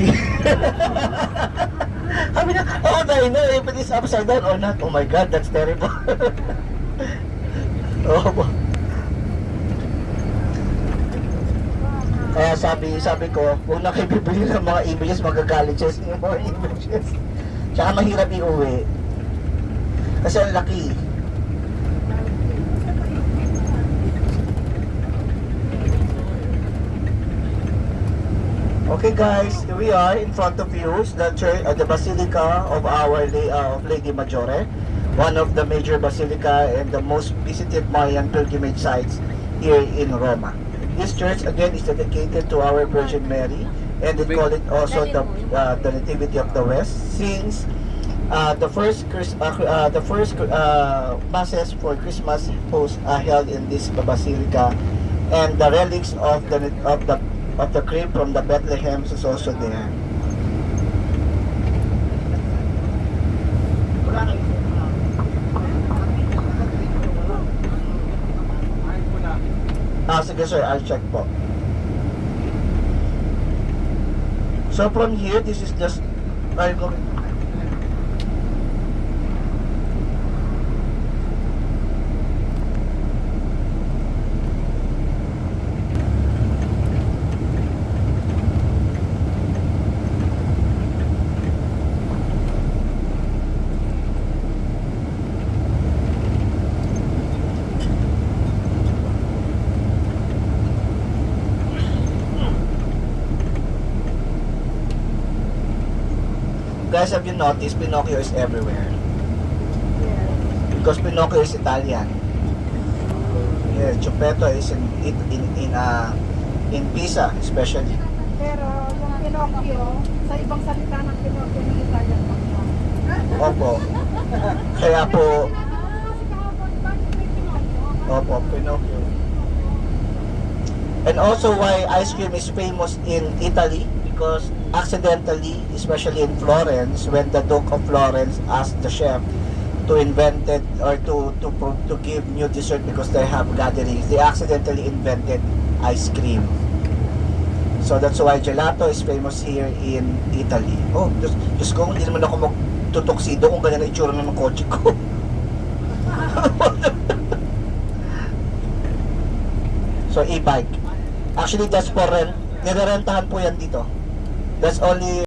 See? Sabi na, oh, I know if it is upside down or not. Oh my God, that's terrible. Oh. Kaya sabi ko, huwag na kayo bibili ng mga images, magagalit siya sa mga images. Tsaka mahirap iuwi. Kasi ang laki. Okay guys, here we are in front of you, the church, the Basilica of of Lady Maggiore, one of the major basilica and the most visited Marian pilgrimage sites here in Roma. This church again is dedicated to our Virgin Mary, and they call it also the Nativity of the West, since the first masses for Christmas was held in this basilica, and the relics of the crib from the Bethlehem is also there. Sige sir, I'll check po. So from here, this is just guys, have you noticed Pinocchio is everywhere? Because Pinocchio is Italian. Yeah, Geppetto is in Pisa especially. Pero yung Pinocchio, sa ibang salita ng Pinocchio ng Italian pa. Opo. Kaya po, opo, Pinocchio. And also why ice cream is famous in Italy, because accidentally, especially in Florence, when the Duke of Florence asked the chef to invent it or to give new dessert because they have gatherings, they accidentally invented ice cream. So that's why gelato is famous here in Italy. Oh, just ko, hindi naman ako magtutuksido kung ganyan na itsura ng kotse ko. So e-bike. Actually, that's for rent. Nirerentahan po yan dito. That's only